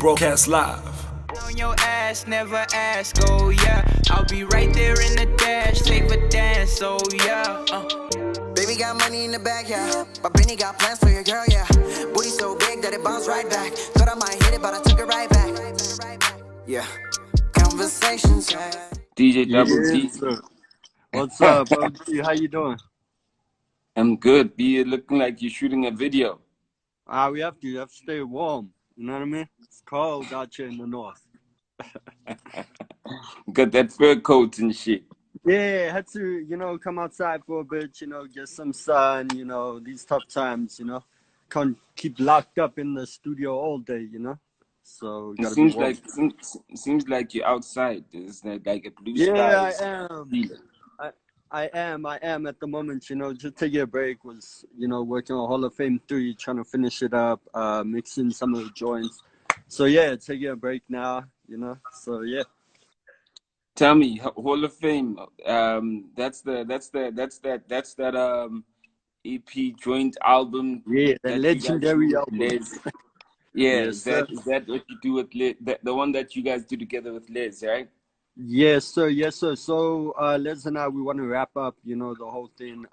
Broadcast live. On your ass, never ask, oh yeah. I'll be right there in the dash, save a dance, oh yeah. Baby got money in the bag, yeah. But Benny got plans for your girl, yeah. Booty so big that it bounced right back. Thought I might hit it, but I took it right back. Yeah. Conversations. DJ Double D. What's up, OG? How you doing? I'm good. Be looking like you're shooting a video. We have to stay warm. You know what I mean? It's cold out here in the north. Got that fur coat and shit. Yeah, had to, come outside for a bit, get some sun, these tough times, Can't keep locked up in the studio all day, So it seems like you're outside. It's like a blue sky. Yeah, I am at the moment, just taking a break, was, working on Hall of Fame 3, trying to finish it up, mixing some of the joints. So yeah, taking a break now, so yeah. Tell me, Hall of Fame, that's that EP joint album. Yeah, the legendary album. Yeah, yes, is that what you do with Les? The one that you guys do together with Les, right? Yes, sir. Yes, sir. So Les and I, we want to wrap up, the whole thing.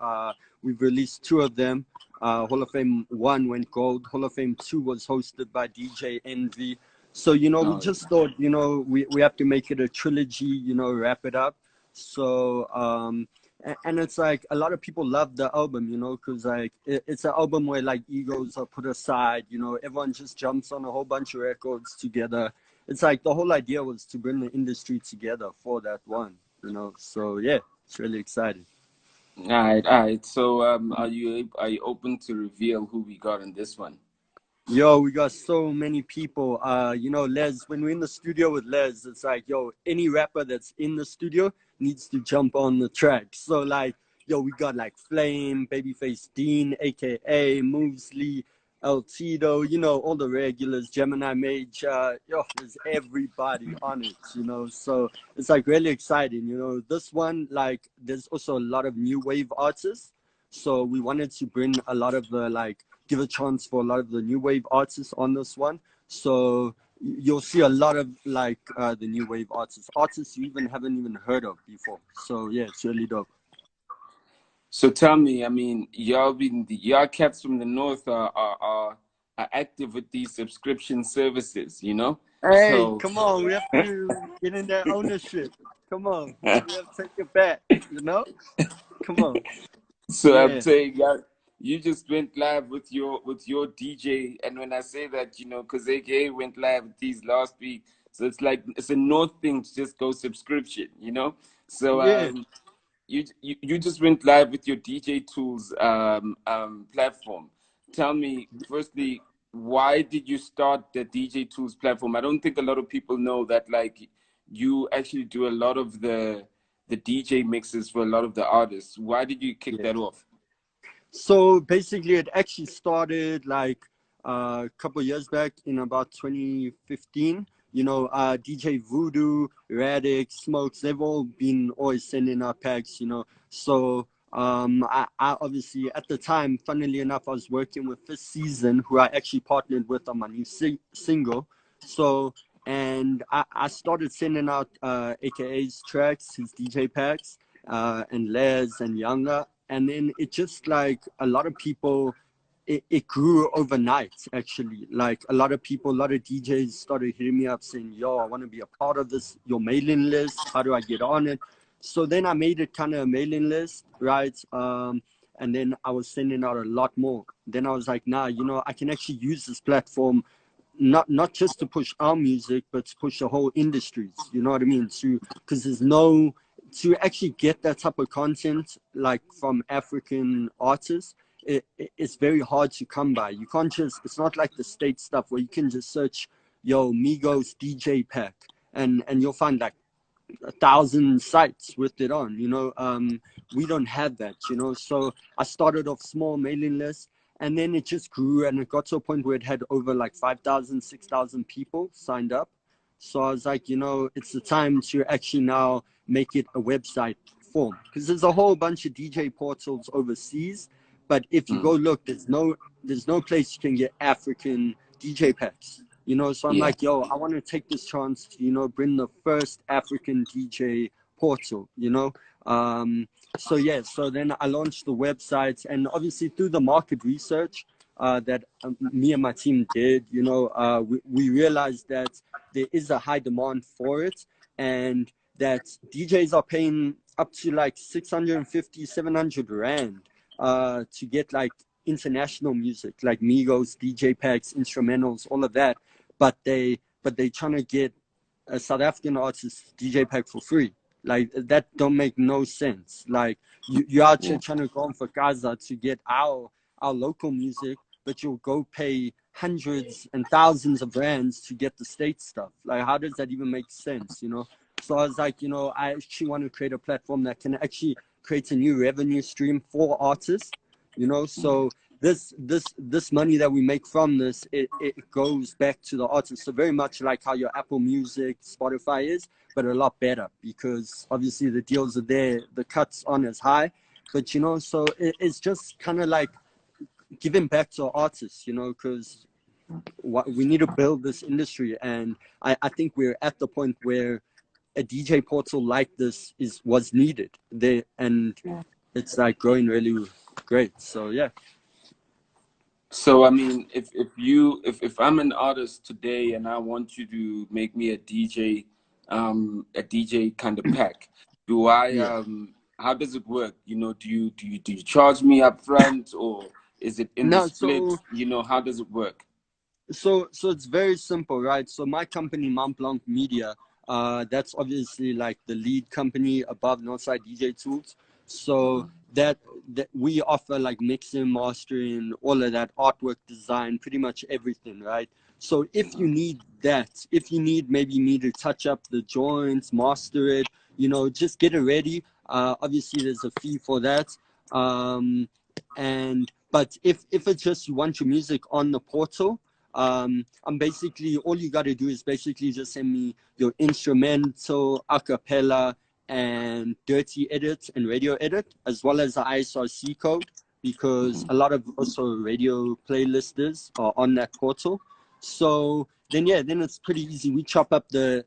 We've released 2 of them. Hall of Fame 1 went gold. Hall of Fame 2 was hosted by DJ Envy. So, we just thought, we have to make it a trilogy, wrap it up. So, and it's like a lot of people love the album, because like it's an album where like egos are put aside, everyone just jumps on a whole bunch of records together. It's like the whole idea was to bring the industry together for that one, So yeah, it's really exciting. All right. So are you open to reveal who we got in this one? Yo, we got so many people. Les, when we're in the studio with Les, it's like, yo, any rapper that's in the studio needs to jump on the track. So like, yo, we got like Flvme, Babyface Dean, aka Moozlie, L-Tido, all the regulars, Gemini Major, there's everybody on it, So it's like really exciting, This one, like, there's also a lot of new wave artists. So we wanted to bring a lot of the, give a chance for a lot of the new wave artists on this one. So you'll see a lot of the new wave artists you haven't even heard of before. So yeah, it's really dope. So tell me, I mean, y'all cats from the north are active with these subscription services, Hey, so, come on, we have to get in that ownership. Come on, we have to take it back, Come on. So yeah. I'm saying, you just went live with your DJ, and when I say that, because AKA went live with these last week, so it's like it's a north thing to just go subscription, So yeah. You just went live with your DJ Tools platform. Tell me, firstly, why did you start the DJ Tools platform? I don't think a lot of people know that you actually do a lot of the DJ mixes for a lot of the artists. Why did you kick that off? So basically, it actually started a couple of years back in about 2015. DJ Voodoo, Radic, Smokes, they've all been always sending out packs, So I obviously, at the time, funnily enough, I was working with This Season, who I actually partnered with on my new single. So, and I started sending out AKA's tracks, his DJ packs, and Les and Younger. And then it just a lot of people, it grew overnight, actually. A lot of people, a lot of DJs started hitting me up saying, yo, I want to be a part of your mailing list. How do I get on it? So then I made it kind of a mailing list, right? And then I was sending out a lot more. Then I was like, nah, I can actually use this platform not just to push our music, but to push the whole industries, you know what I mean? Because to actually get that type of content, from African artists, it's very hard to come by. You can't it's not like the state stuff where you can just search, yo, Migos DJ Pack, and you'll find 1,000 sites with it on, we don't have that, So I started off small mailing list, and then it just grew, and it got to a point where it had over 5,000, 6,000 people signed up. So I was like, it's the time to actually now make it a website form, because there's a whole bunch of DJ portals overseas, but if you go look, there's no place you can get African DJ packs, you know. So I'm like, yo, I want to take this chance to, you know, bring the first African DJ portal, you know. So yeah, so then I launched the website, and obviously through the market research that me and my team did, you know, we realized that there is a high demand for it, and that DJs are paying up to like 650, 700 Rand to get like international music, like Migos, DJ packs, instrumentals, all of that. But they trying to get a South African artist DJ pack for free. Like that don't make no sense. Like you out here trying to go on for Gaza to get our local music, but you'll go pay hundreds and thousands of rands to get the state stuff. Like how does that even make sense, you know? So I was like, you know, I actually want to create a platform that can actually create a new revenue stream for artists, you know. So this money that we make from this, it goes back to the artists. So very much like how your Apple Music, Spotify is, but a lot better, because obviously the deals are there, the cuts aren't as high, but you know, so it's just kind of like giving back to artists, you know, because we need to build this industry, and I think we're at the point where a DJ portal like this was needed there, and it's like growing really great. So yeah. So I mean, if I'm an artist today and I want you to make me a DJ kind of pack, do I how does it work? You know, do you charge me up front, or is it in the split? So, you know, how does it work? So it's very simple, right? So my company, Mont Blanc Media, that's obviously like the lead company above NorthSide DJ Tools. So that we offer like mixing, mastering, all of that, artwork design, pretty much everything, right? So if you need that, if you need maybe me to touch up the joints, master it, you know, just get it ready. Obviously there's a fee for that. But if it's just you want your music on the portal, I'm basically, all you got to do is basically just send me your instrumental, acapella, and dirty edit and radio edit, as well as the ISRC code, because a lot of also radio playlisters are on that portal. So then it's pretty easy. We chop up the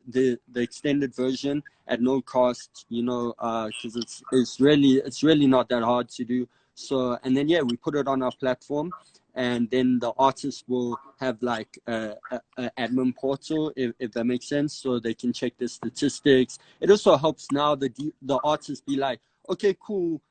extended version at no cost, you know, because it's really not that hard to do. So, and then we put it on our platform, and then the artist will have like a admin portal, if that makes sense, so they can check the statistics. It also helps now the artists be like, okay, cool,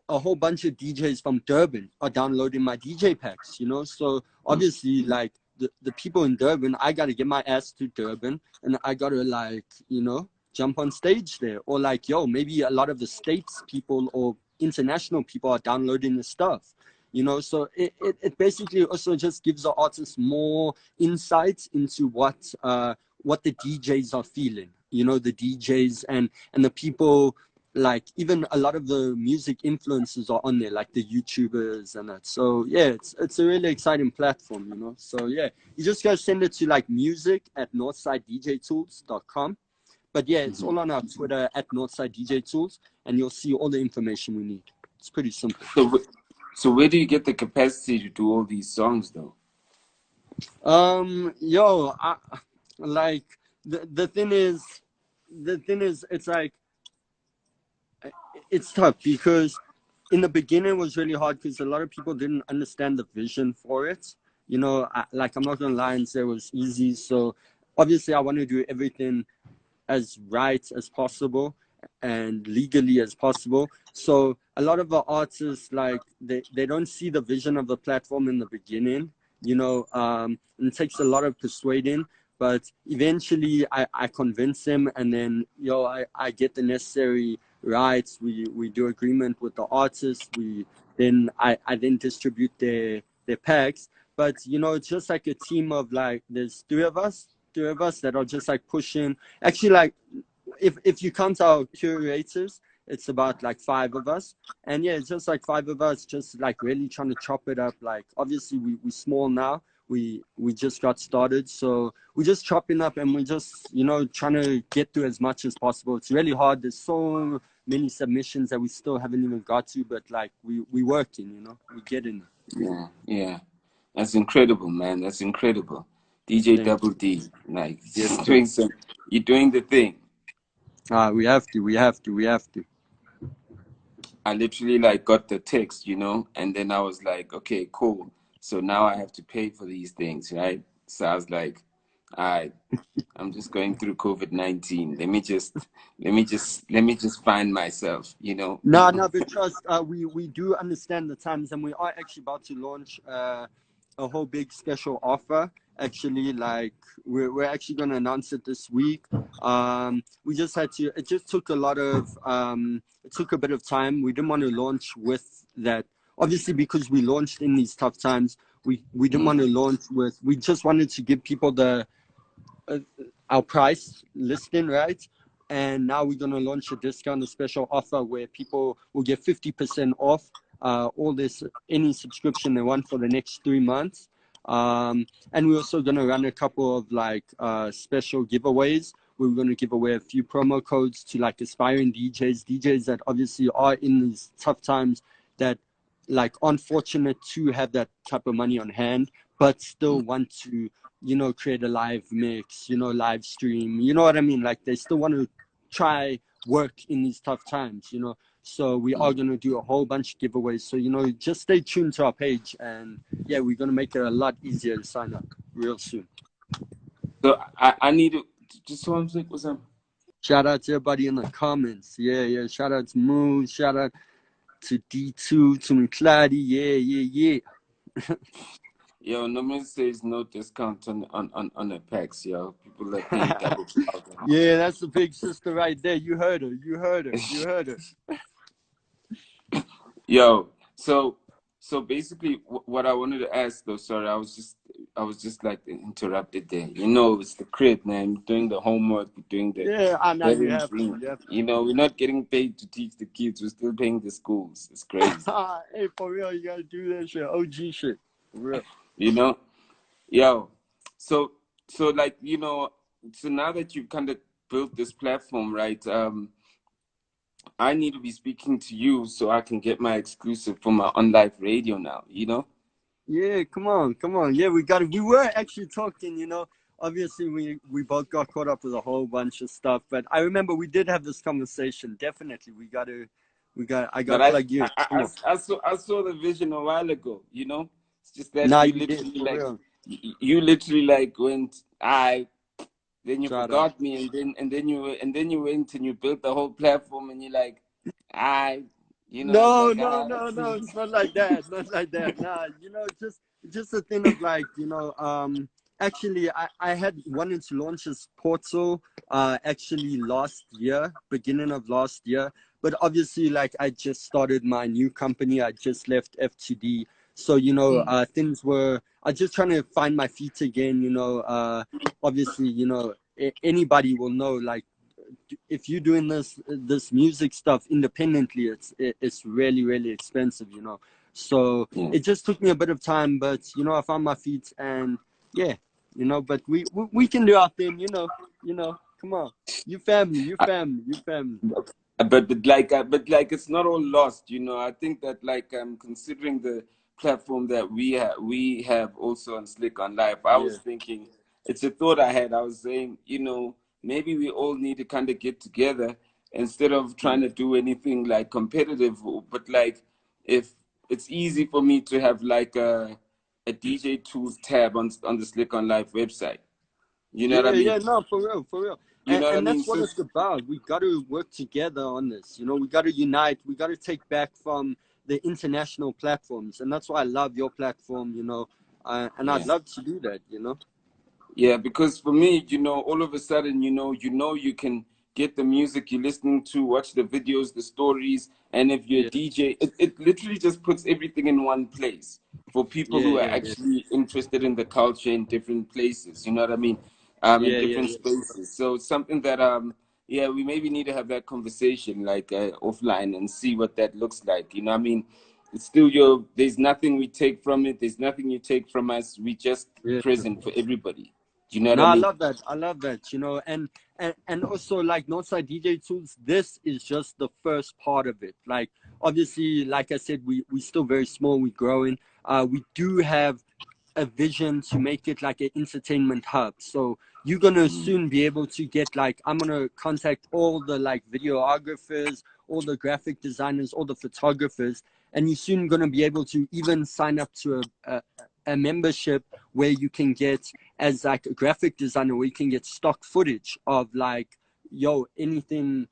a whole bunch of DJs from Durban are downloading my DJ packs, you know. So obviously, like the people in Durban, I gotta get my ass to Durban, and I gotta, like, you know, jump on stage there. Or like, yo, maybe a lot of the states people or international people are downloading the stuff, you know. So it basically also just gives the artists more insights into what the DJs are feeling, you know, the DJs and the people, like even a lot of the music influencers are on there, like the YouTubers and that. So yeah, it's a really exciting platform, you know. So yeah, you just gotta send it to like music@northsidedjtools.com. But yeah, it's all on our Twitter @NorthsideDJTools, and you'll see all the information we need. It's pretty simple. So where do you get the capacity to do all these songs, though? Like the thing is, it's like, it's tough, because in the beginning it was really hard because a lot of people didn't understand the vision for it. You know, I'm not gonna lie and say it was easy. So obviously I want to do everything as right as possible and legally as possible. So a lot of the artists, like, they don't see the vision of the platform in the beginning, you know. It takes a lot of persuading, but eventually I convince them, and then I get the necessary rights. We do agreement with the artists. I then distribute their packs. But you know, it's just like a team of, like, there's three of us that are just like pushing. Actually, like, if you count our curators, it's about like 5 of us. And yeah, it's just like 5 of us, just like really trying to chop it up. Like, obviously we're small now. We just got started, so we're just chopping up, and we're just, you know, trying to get through as much as possible. It's really hard. There's so many submissions that we still haven't even got to, but like we working, you know, we getting it. Yeah. That's incredible, man. That's incredible. DJ Thank Double you. D. Like, Yes, just sir. doing some, you're doing the thing. We have to. We have to. We have to. I literally like got the text, you know, and then I was like, okay, cool. So now I have to pay for these things, right? So I was like, all right, I'm just going through COVID-19. Let me just find myself, you know. No, no, but trust, we do understand the times, and we are actually about to launch a whole big special offer. Actually, like we're actually going to announce it this week. We just had to. It just took a lot of. It took a bit of time. We didn't want to launch with that, obviously, because we launched in these tough times. We didn't want to launch with. We just wanted to give people the our price listing, right? And now we're going to launch a discount, a special offer where people will get 50% off all this, any subscription they want for the next 3 months. And we're also going to run a couple of like special giveaways. We're going to give away a few promo codes to like aspiring DJs that obviously are in these tough times, that like unfortunate to have that type of money on hand, but still want to, you know, create a live mix, you know, live stream, you know what I mean? Like they still want to try work in these tough times, you know. So we are going to do a whole bunch of giveaways. So, you know, just stay tuned to our page, and yeah, we're going to make it a lot easier to sign up real soon. So I need to just one thing was Shout out to everybody in the comments. Yeah. Shout out to Moon. Shout out to D2, to McClady. Yeah. yo, normally says no discount on the packs, yo. People are paying double. Yeah, that's the big sister right there. You heard her. Yo, so basically, what I wanted to ask though, sorry, I was just like interrupted there. You know, it's the crib, man. We're doing the homework, we're doing the Yeah, I know you have to. You know, we're not getting paid to teach the kids. We're still paying the schools. It's crazy. Hey, for real, you gotta do that shit. OG shit. For real. You know, yo. So like, you know, so now that you've kind of built this platform, right? I need to be speaking to you so I can get my exclusive for my on live radio now, you know? Yeah, come on. Yeah, we were actually talking, you know. Obviously we both got caught up with a whole bunch of stuff, but I remember we did have this conversation. Definitely. I But gotta plug you. I saw the vision a while ago, you know? It's just that Nah, you you did, literally for like real. you literally like went then you Shout out. forgot me and then you went and you built the whole platform and you're like you know, it's No, like it's not like that. Not like that. Nah, you know, just a thing of like, you know, actually I had wanted to launch this portal actually last year, beginning of last year. But obviously like I just started my new company. I just left F2D. So, you know, things were I just trying to find my feet again, you know, obviously, you know, anybody will know like if you're doing this music stuff independently, it's really expensive, you know. So it just took me a bit of time, but you know, I found my feet, and yeah, you know. But we can do our thing, you know. Come on, you family. but like it's not all lost, you know. I think that like considering the platform that we have also on Slick on Life, I Yeah, was thinking it's a thought I had. I was saying, you know, maybe we all need to kind of get together instead of trying to do anything like competitive, but like if it's easy for me to have like a DJ Tools tab on the Slick on Life website. You know what I mean? yeah. No, for real. You know what I And mean? that's what So it's about. We got to work together on this. You know, we got to unite. We got to take back from the international platforms, and that's why I love your platform. You know, and I'd yeah. love to do that. You know. Yeah, because for me, you know, all of a sudden, you can get the music you're listening to, watch the videos, the stories, and if you're a Yeah, DJ, it literally just puts everything in one place for people who are yeah. actually interested in the culture in different places. You know what I mean? In different Yeah. spaces. So it's something that yeah, we maybe need to have that conversation like offline and see what that looks like. You know what I mean? It's still there's nothing we take from it. There's nothing you take from us. We just Yeah. present for everybody. Do you know what No, I I mean? love that. You know, and also like NorthSide DJ Tools, this is just the first part of it. Like obviously, like I said, we still very small, we're growing. We do have a vision to make it like an entertainment hub. So you're gonna soon be able to get like, I'm gonna contact all the like videographers, all the graphic designers, all the photographers, and you're soon gonna be able to even sign up to a membership where you can get, as like a graphic designer, where you can get stock footage of like, anything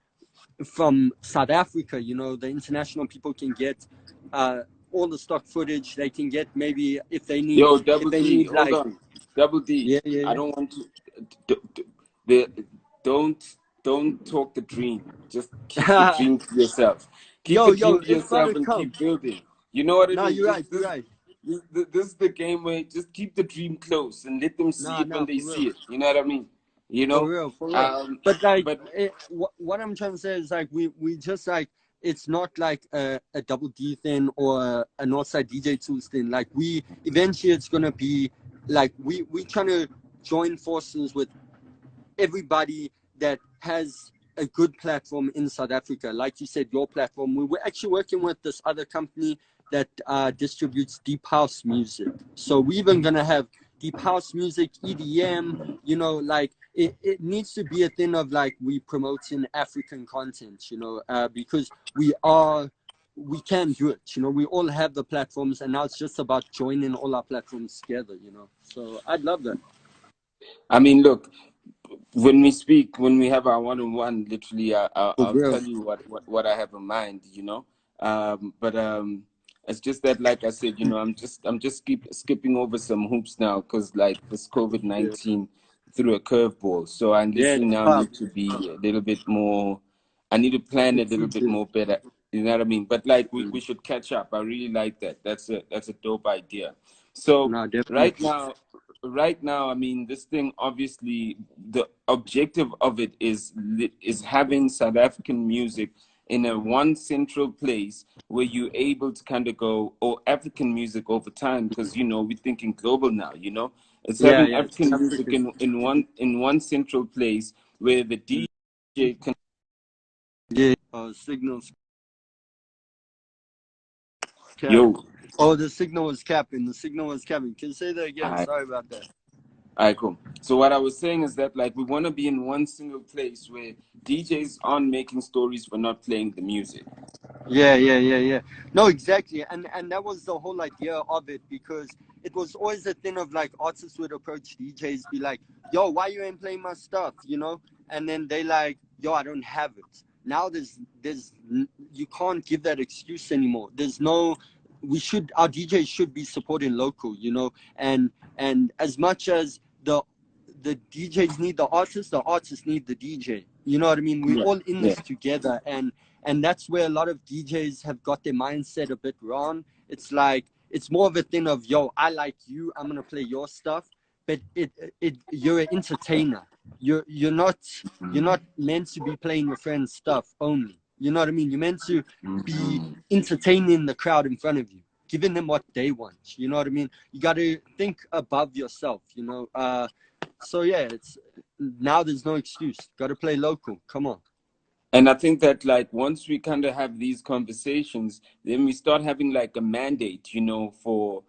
from South Africa. You know, the international people can get all the stock footage. They can get, maybe if they need, Yo, Double D, hold like, on. Double D, I yeah. don't want to. The, don't talk the dream. Just keep the dream to yourself. Keep the Yo, dream to it's about yourself to and come. keep building. You know what I No, mean? you're right. You're right. This is the game where just keep the dream close and let them see it when No, they for real. see it. You know what I mean? You For know. real, for real. But like, But what I'm trying to say is like, we just like, it's not like a Double D thing or a Northside DJ Tools thing. Like, we eventually, it's gonna be like, we trying to join forces with everybody that has a good platform in South Africa. Like you said, your platform. We were actually working with this other company that distributes deep house music. So we're even gonna have deep house music, EDM. You know, like, it needs to be a thing of like, we promoting African content. You know, because we can do it. You know, we all have the platforms, and now it's just about joining all our platforms together. You know, so I'd love that. I mean, look, when we speak, when we have our one-on-one, literally, For I'll real. tell you what I have in mind, you know. But it's just that, like I said, you know, I'm just skipping over some hoops now because like this COVID-19 threw a curveball. So I Yeah, literally it's now tough. need to be a little bit more. I need to plan a little bit more better. You know what I mean? But like we should catch up. I really like that. That's a dope idea. So No, right definitely. now, I mean, this thing, obviously the objective of it is having South African music in a one central place where you're able to kind of go, or African music over time, because you know we're thinking global now. You know, it's having Yeah. African South music African. in one central place where the DJ can. Yeah. Signals cap. Yo, Oh, the signal was capping. The signal was capping. Can you say that again? I Sorry about that. all right, cool. So what I was saying is that like we want to be in one single place where DJs aren't making stories for not playing the music. Yeah. No, exactly. And that was the whole idea of it, because it was always a thing of like, artists would approach DJs, be like, yo, why you ain't playing my stuff? You know? And then they like, yo, I don't have it. Now you can't give that excuse anymore. Our DJs should be supporting local, you know, and as much as the DJs need the artists need the DJ. You know what I mean? We're Yeah, all in yeah. this together, and that's where a lot of DJs have got their mindset a bit wrong. It's like, it's more of a thing of, yo, I like you, I'm gonna play your stuff, but you're an entertainer. You're not meant to be playing your friend's stuff only. You know what I mean? You're meant to be entertaining the crowd in front of you, giving them what they want. You know what I mean? You got to think above yourself. You know. So yeah, it's now there's no excuse. Got to play local. Come on. And I think that like once we kind of have these conversations, then we start having like a mandate, you know, for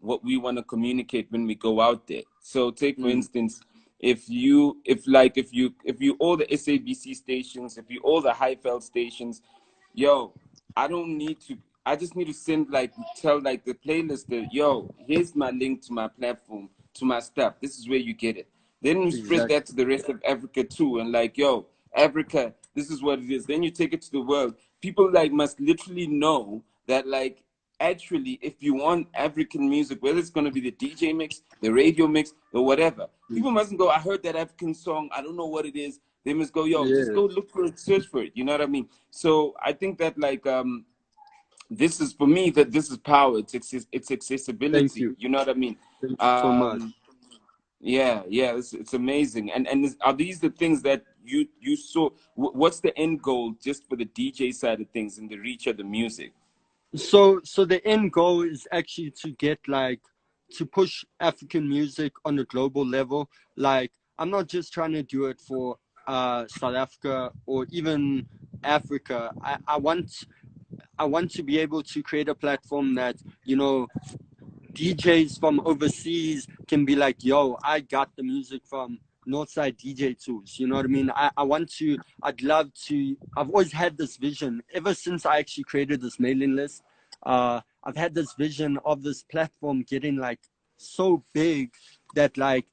what we want to communicate when we go out there. So take for instance, if you all the SABC stations, if you all the Highveld stations, yo, I just need to tell like the playlist that, yo, here's my link to my platform, to my stuff. This is where you get it. Then you spread that Exactly. to the rest of Africa too, and like, yo, Africa, this is what it is. Then you take it to the world. People like must literally know that like, actually, if you want African music, whether it's going to be the DJ mix, the radio mix, or whatever, people mustn't go, I heard that African song, I don't know what it is. They must go, yo, just Yeah. go look for it, search for it. You know what I mean? So I think that like this is, for me, that this is power. It's Thank accessibility. you. You know what I mean? Thank you so much. Yeah, it's amazing. And are these the things that you saw? What's the end goal just for the DJ side of things and the reach of the music? So the end goal is actually to get like, to push African music on a global level. Like, I'm not just trying to do it for South Africa or even Africa. I want to be able to create a platform that, you know, DJs from overseas can be like, yo, I got the music from NorthSide DJ Tools. You know what I mean? I'd love to, I've always had this vision ever since I actually created this mailing list. I've had this vision of this platform getting like so big that like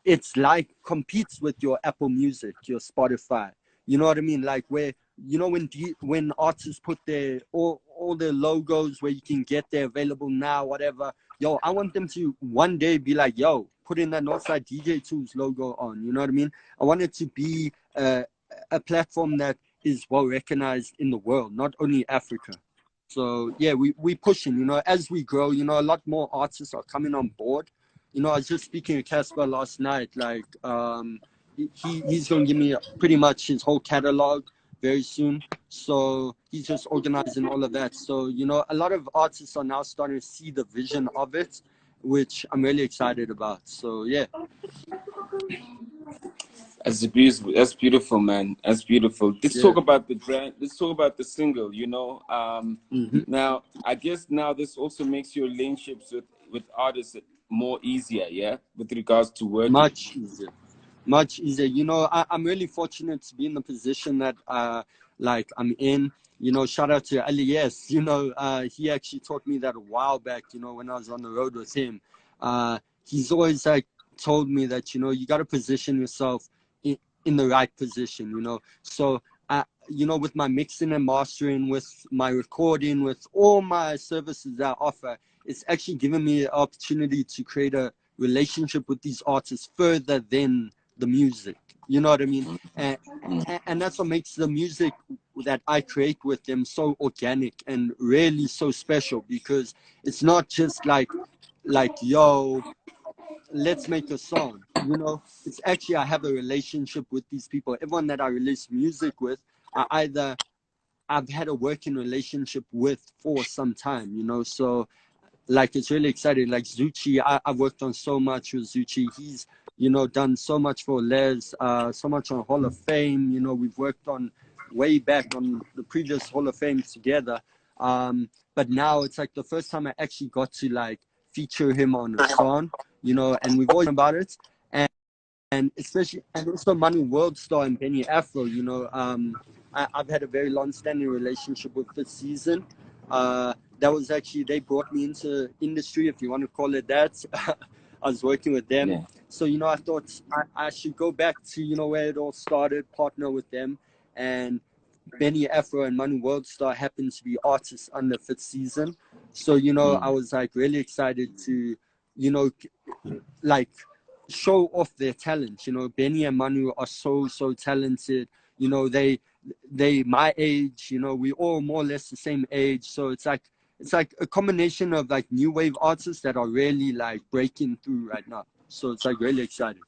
it's like competes with your Apple Music, your Spotify. You know what I mean? Like where, you know, when artists put their all their logos where you can get their available now, whatever. Yo, I want them to one day be like, yo, put in that Northside DJ Tools logo on. You know what I mean? I want it to be a platform that is well recognized in the world, not only Africa. So yeah, we pushing. You know, as we grow, you know, a lot more artists are coming on board. You know, I was just speaking to Casper last night. Like, he's gonna give me pretty much his whole catalog very soon. So he's just organizing all of that. So, you know, a lot of artists are now starting to see the vision of it, which I'm really excited about. So, yeah. That's beautiful. That's beautiful, man. That's beautiful. Let's talk about the brand. Let's talk about the single, you know. Now, I guess now this also makes your relationships with artists more easier, yeah? With regards to working. Much easier. Much easier. You know, I'm really fortunate to be in the position that like I'm in. You know, shout out to Elias. You know, he actually taught me that a while back, you know, when I was on the road with him. He's always like told me that, you know, you got to position yourself in the right position, you know. So, you know, with my mixing and mastering, with my recording, with all my services that I offer, it's actually given me the opportunity to create a relationship with these artists further than the music. You know what I mean? And that's what makes the music that I create with them so organic and really so special, because it's not just like yo, let's make a song. You know, it's actually, I have a relationship with these people. Everyone that I release music with, I've had a working relationship with for some time, you know. So like, it's really exciting. Like Zuchi, I've worked on so much with Zuchi. He's, you know, done so much for Les, so much on Hall of Fame. You know, we've worked on way back on the previous Hall of Fame together. But now it's like the first time I actually got to like feature him on a song, you know, and we've always about it. And especially, and also Manu World Star and Benny Afro, you know, I've had a very long-standing relationship with this season. That was actually, they brought me into industry, if you want to call it that. I was working with them. Yeah. So, you know, I thought I should go back to, you know, where it all started, partner with them. And Benny Afro and Manu World Star happened to be artists under fifth season. So, you know, I was like really excited to, you know, like show off their talent. You know, Benny and Manu are so talented. You know, they my age, you know, we all more or less the same age. So it's like a combination of like new wave artists that are really like breaking through right now. So it's like really exciting.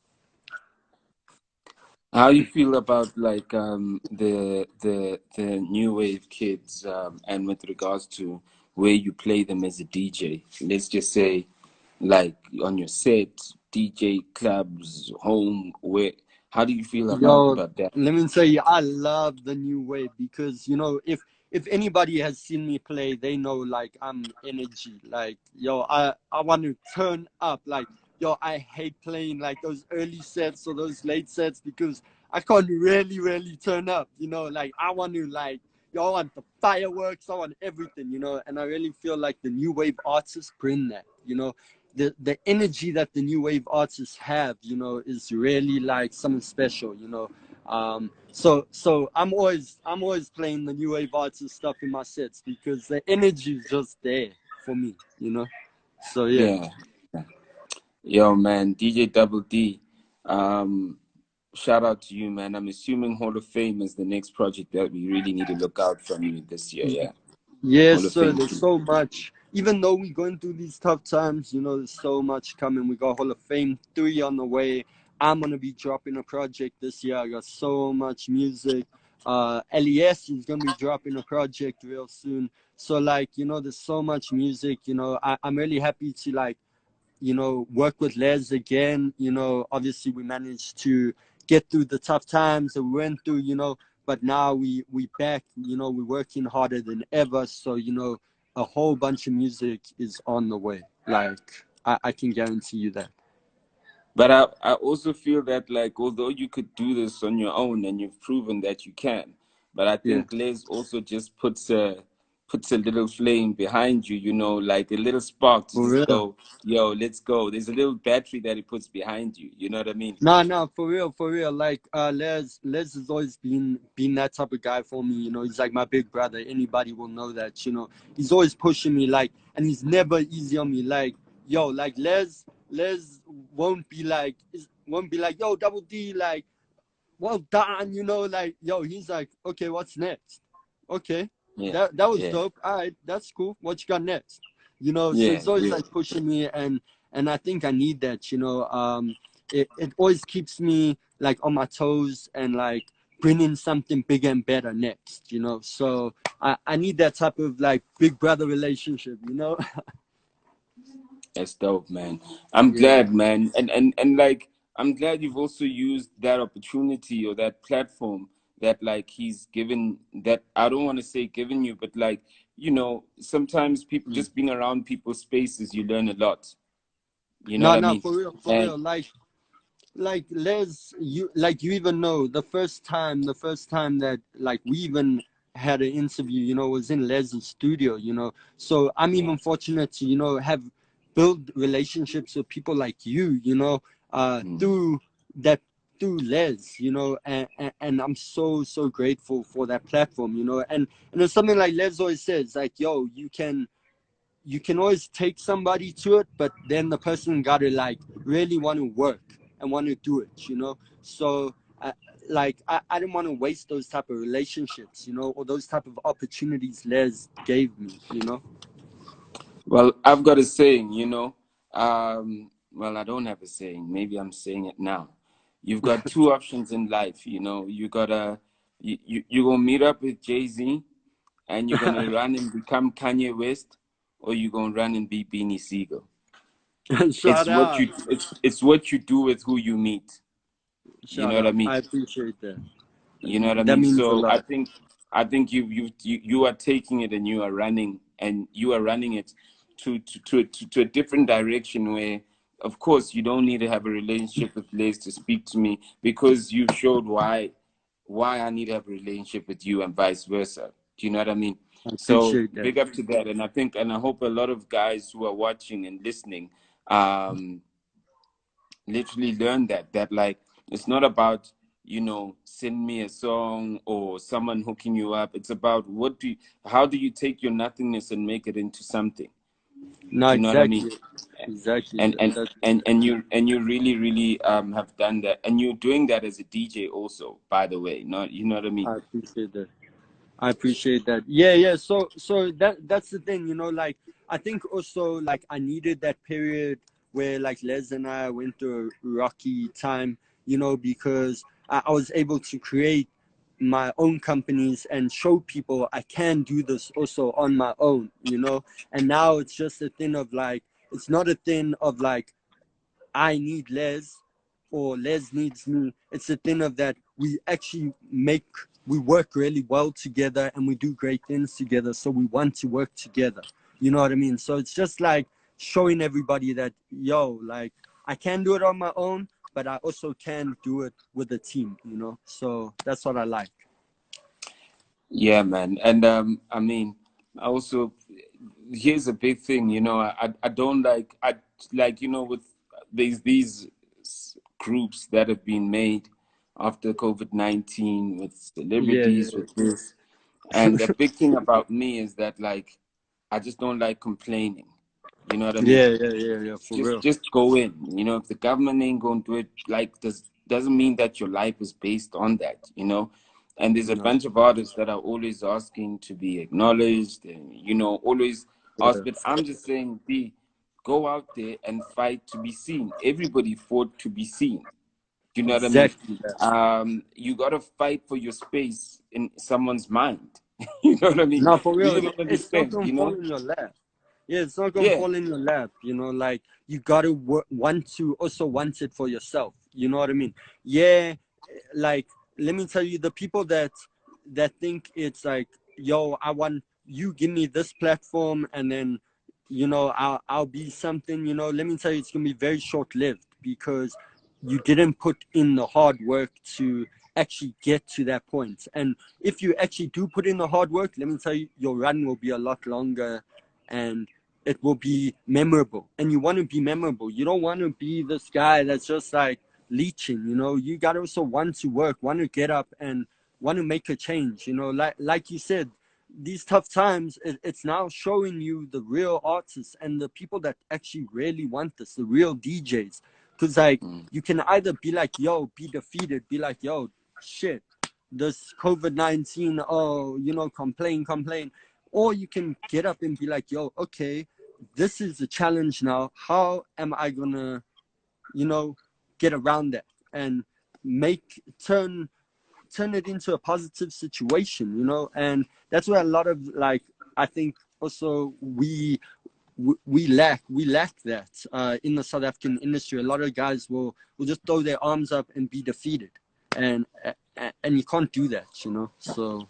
How you feel about like the new wave kids, and with regards to where you play them as a DJ? Let's just say, like on your set, DJ clubs, home. Where? How do you feel about that? Let me tell you, I love the new wave because, you know, if anybody has seen me play, they know like I'm energy. Like, yo, I want to turn up. Like, yo, I hate playing like those early sets or those late sets because I can't really turn up, you know. Like, I want to like, yo, I want the fireworks, I want everything, you know. And I really feel like the new wave artists bring that, you know. The energy that the new wave artists have, you know, is really like something special, you know. So I'm always playing the new wave artist stuff in my sets because the energy is just there for me, you know. So yeah. Yo, man, DJ Double D, shout out to you, man. I'm assuming Hall of Fame is the next project that we really need to look out from you this year. Yeah. Yes, sir. There's so much. Even though we're going through these tough times, you know, there's so much coming. We got Hall of Fame 3 on the way. I'm going to be dropping a project this year. I got so much music. LES is going to be dropping a project real soon. So, like, you know, there's so much music. You know, I'm really happy to, like, you know, work with Les again. You know, obviously we managed to get through the tough times that we went through, you know, but now we back, you know, we're working harder than ever. So, you know, a whole bunch of music is on the way. Like I can guarantee you that. But I also feel that, like, although you could do this on your own and you've proven that you can, but I Yeah, think Les also just puts a little flame behind you, you know, like a little spark to for just real. go, yo, let's go. There's a little battery that he puts behind you. You know what I mean? No, no, for real, for real. Like Les has always been that type of guy for me. You know, he's like my big brother. Anybody will know that. You know, he's always pushing me. Like, and he's never easy on me. Like, yo, like Les won't be like, yo, Double D, like, well done. You know, like, yo, he's like, okay, what's next? Okay, Yeah, that was yeah, dope. All right, that's cool. What you got next? You know, so yeah, he's always yeah. like pushing me, and I think I need that. You know, it always keeps me like on my toes and like bringing something bigger and better next, you know. So I need that type of like big brother relationship, you know. That's dope, man. I'm Yeah. glad, man. And like, I'm glad you've also used that opportunity or that platform that, like, he's given, that I don't want to say given you, but like, you know, sometimes people Mm. just being around people's spaces, you learn a lot. You know No, what I no, mean? for real, for And real. Like Les, you even know the first time that like we even had an interview, you know, was in Les's studio, you know. So I'm yeah, even fortunate to, you know, have build relationships with people like you know, mm. through that through Les, you know, and I'm so grateful for that platform, you know. And it's something like Les always says, like, yo, you can always take somebody to it, but then the person got to like really want to work and want to do it, you know. So I didn't want to waste those type of relationships, you know, or those type of opportunities Les gave me, you know. Well, I've got a saying, you know. Well, I don't have a saying. Maybe I'm saying it now. You've got two options in life, you know. You're gonna meet up with Jay-Z and you're gonna run and become Kanye West, or you're gonna run and be Beanie Siegel. Shout out, It's what you do with who you meet. You shout know what I out. mean? I appreciate that. You know what I That mean? means a So lot. I think you are taking it and you are running it to a different direction where, of course, you don't need to have a relationship with Liz to speak to me, because you've showed why I need to have a relationship with you and vice versa. Do you know what I mean? I So appreciate that. big up to that. And I hope a lot of guys who are watching and listening um literally learn that like, it's not about, you know, send me a song or someone hooking you up. It's about how do you take your nothingness and make it into something. No, Do you know what I mean? exactly, exactly. and and That's and you really have done that, and you're doing that as a DJ also, by the way. Not, you know what I mean? I appreciate that. I appreciate that. Yeah, yeah. So that's the thing, you know, like I think also like I needed that period where like Les and I went through a rocky time, you know, because I was able to create my own companies and show people I can do this also on my own, you know. And now it's just a thing of like, it's not a thing of like I need Les or Les needs me. It's a thing of that we work really well together and we do great things together. So we want to work together. You know what I mean? So it's just like showing everybody that, yo, like I can do it on my own, but I also can do it with a team, you know? So that's what I like. Yeah, man. And I mean, I also, here's a big thing, you know. I don't like, I like, you know, with these groups that have been made after COVID-19, with Yeah, yeah, celebrities, with this. And the big thing about me is that, like, I just don't like complaining. You know what I mean? yeah, yeah, yeah, yeah, for real. Just go in. You know, if the government ain't gonna do it, like, this doesn't mean that your life is based on that, you know. And there's a No, bunch of artists that are always asking to be acknowledged, and, you know, always ask. yeah, But I'm just saying, go out there and fight to be seen. Everybody fought to be seen. Do you know what I mean? exactly that. You gotta fight for your space in someone's mind. You know what I mean? No, for We real, live on this it's not thing, gonna you fall know? in your lap. Yeah, it's not gonna Yeah. fall in your lap. You know, like you gotta want to also want it for yourself. You know what I mean? Yeah, like let me tell you, the people that think it's like, yo, I want you give me this platform, and then you know, I'll be something, you know, let me tell you, it's going to be very short-lived because you didn't put in the hard work to actually get to that point. And if you actually do put in the hard work, let me tell you, your run will be a lot longer and it will be memorable. And you want to be memorable. You don't want to be this guy that's just like leeching, you know. You got to also want to work, want to get up and want to make a change, you know. Like you said, these tough times, it's now showing you the real artists and the people that actually really want this, the real DJs. Because, like, you can either be like, yo, be defeated, be like, yo, shit, this COVID-19, oh, you know, complain. Or you can get up and be like, yo, okay, this is the challenge now. How am I going to, you know, get around that and turn it into a positive situation, you know. And that's where a lot of, like, I think also we lack that in the South African industry. A lot of guys will just throw their arms up and be defeated, and you can't do that, you know. So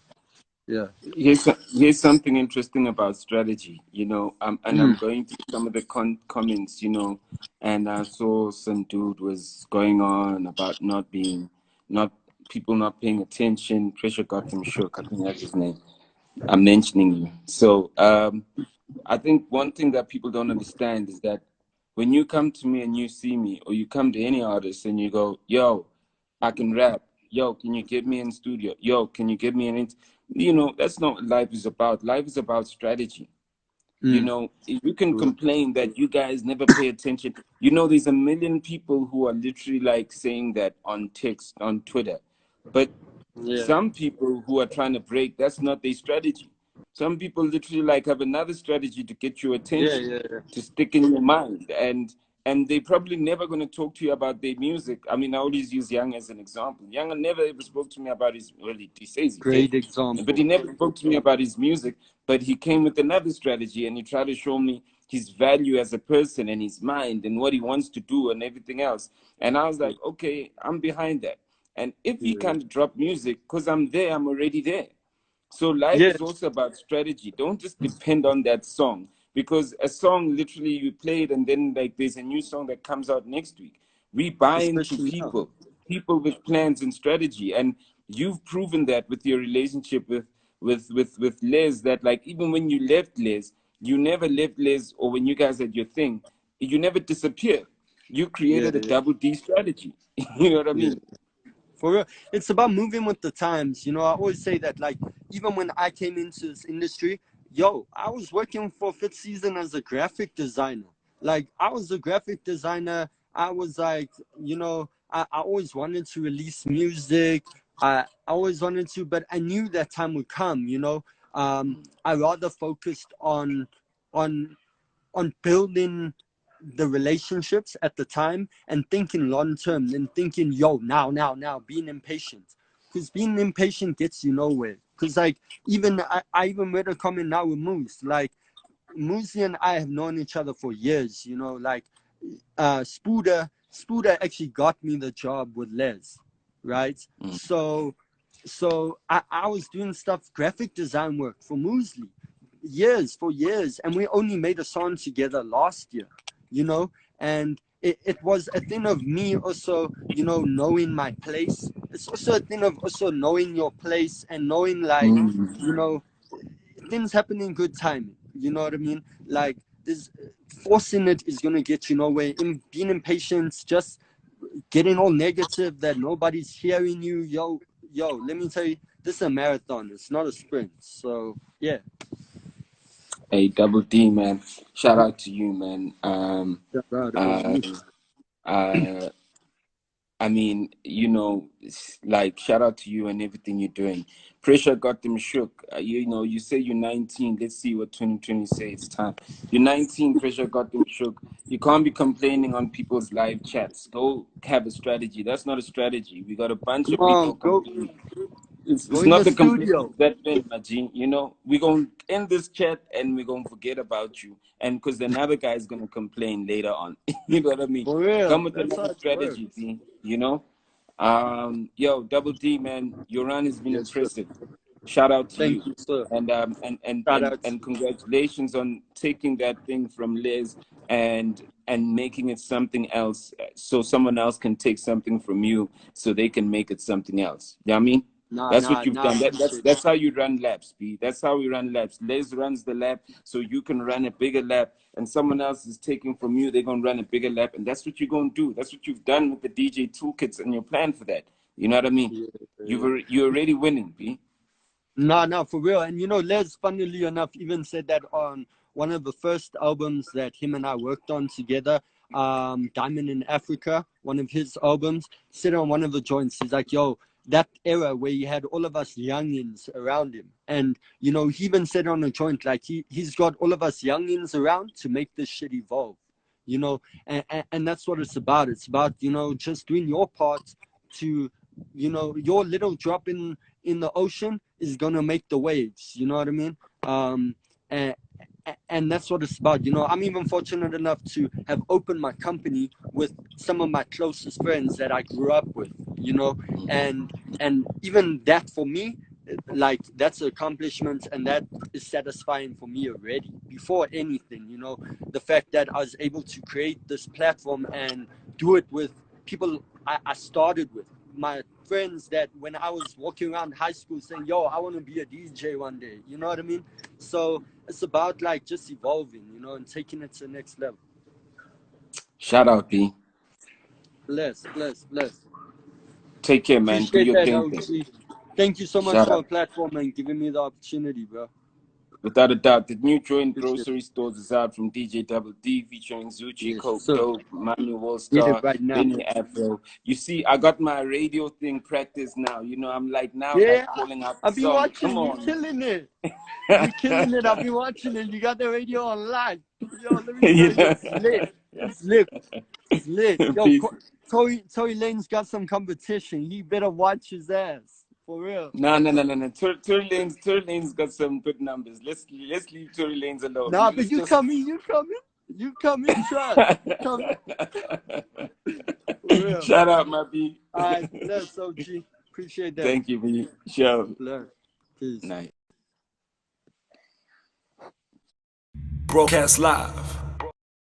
yeah, here's something interesting about strategy, you know. And I'm going through some of the comments, you know, and I saw some dude was going on about people not paying attention. Pressure got them shook. I think that's his name. I'm mentioning you. So I think one thing that people don't understand is that when you come to me and you see me, or you come to any artist and you go, yo, I can rap. Yo, can you get me in studio? Yo, can you get me in it? You know, that's not what life is about. Life is about strategy. You know, you can complain that you guys never pay attention. You know, there's a million people who are literally like saying that on text, on Twitter. But some people who are trying to break, that's not their strategy. Some people literally like have another strategy to get your attention, to stick in your mind. And they probably never going to talk to you about their music. I mean, I always use Young as an example. Young never ever spoke to me about his, well, he says he great did, example. but he never spoke to me about his music. But he came with another strategy and he tried to show me his value as a person and his mind and what he wants to do and everything else. And I was like, okay, I'm behind that. And if he can't drop music, because I'm there, I'm already there. So life is also about strategy. Don't just depend on that song, because a song literally you play it and then like there's a new song that comes out next week. We buy into people with plans and strategy. And you've proven that with your relationship with Les, that like even when you left Les, you never left Les, or when you guys had your thing, you never disappeared. You created a double D strategy. You know what I mean? For real, it's about moving with the times. You know, I always say that, like, even when I came into this industry, yo, I was working for fifth season as a graphic designer. Like, I was a graphic designer. I was like, you know, I always wanted to release music. I always wanted to, but I knew that time would come, you know. I rather focused on building the relationships at the time and thinking long term and thinking, yo, now, being impatient. Because being impatient gets you nowhere. Because, like, I even read a comment now with Moose. Like, Moozlie and I have known each other for years, you know. Like, Spooder actually got me the job with Les, right? So I was doing stuff, graphic design work for Moozlie for years, and we only made a song together last year, you know. And it was a thing of me also, you know, knowing my place. It's also a thing of also knowing your place and knowing, like, you know, things happen in good timing, you know what I mean? Like, this forcing it is going to get you nowhere. In being impatient, just getting all negative that nobody's hearing you, yo, let me tell you, this is a marathon, it's not a sprint. So yeah. Hey, Double D, man. Shout out to you, man. I mean, you know, like, shout out to you and everything you're doing. Pressure got them shook. You know, you say you're 19. Let's see what 2020 says. It's time. You're 19. Pressure got them shook. You can't be complaining on people's live chats. Go have a strategy. That's not a strategy. We got a bunch of people complaining. It's in not the the complaint studio. that meant, Majin. You know, we're going to end this chat and we're going to forget about you. And because another guy is going to complain later on. You know what I mean? For real. Come with That's how another it strategy, works. D, you know? Yo, Double D, man, your run has been impressive. Shout out to Thank you. you, sir. Shout out to And you. congratulations on taking that thing from Liz and making it something else, so someone else can take something from you, so they can make it something else. You know what I mean? That's what you've done. I appreciate it. That's how you run labs, B. That's how we run labs. Liz runs the lab, so you can run a bigger lab, and someone else is taking from you, they're gonna run a bigger lab, and that's what you're gonna do. That's what you've done with the DJ toolkits and your plan for that. You know what I mean? You're already winning, B. No, for real. And you know, Les, funnily enough, even said that on one of the first albums that him and I worked on together, Diamond in Africa, one of his albums, said on one of the joints, he's like, yo, that era where he had all of us youngins around him. And, you know, he even said on a joint, like, he's got all of us youngins around to make this shit evolve, you know, and that's what it's about. It's about, you know, just doing your part to, you know, your little drop in the ocean is gonna make the waves. You know what I mean? And that's what it's about. You know, I'm even fortunate enough to have opened my company with some of my closest friends that I grew up with. You know, and even that for me, like, that's an accomplishment, and that is satisfying for me already. Before anything, you know, the fact that I was able to create this platform and do it with people I started with, my friends that when I was walking around high school saying, yo, I want to be a DJ one day. You know what I mean? So it's about like just evolving, you know, and taking it to the next level. Shout out, B. Bless. Take care, man. Do Appreciate your that, thing. OG. Thank you so much Shout for out. the platform and giving me the opportunity, bro. Without a doubt, the new joint Appreciate grocery stores is out from DJ Double D, featuring Zucci, Yes, Coke sir. Dope, Manuel Get it Star, right now. Benny Afro. You see, I got my radio thing practiced now. You know, I'm like now Yeah, like calling out the I've been song. watching. Come You on. killing it. You killing it. I've been watching it. You got the radio on live. Yo, let me tell You you, know? it's lit. It's lit. It's lit. Yo, Peace. Tory Lane's got some competition. He better watch his ass. For real. No. Tory Lane's got some good numbers. Let's leave Tory Lane's alone. Nah, but you coming. Try. You coming. For real. Shout out, my B. All right, bless, OG. Appreciate that. Thank you, B. Show. Bless. Peace. Nice. Broadcast live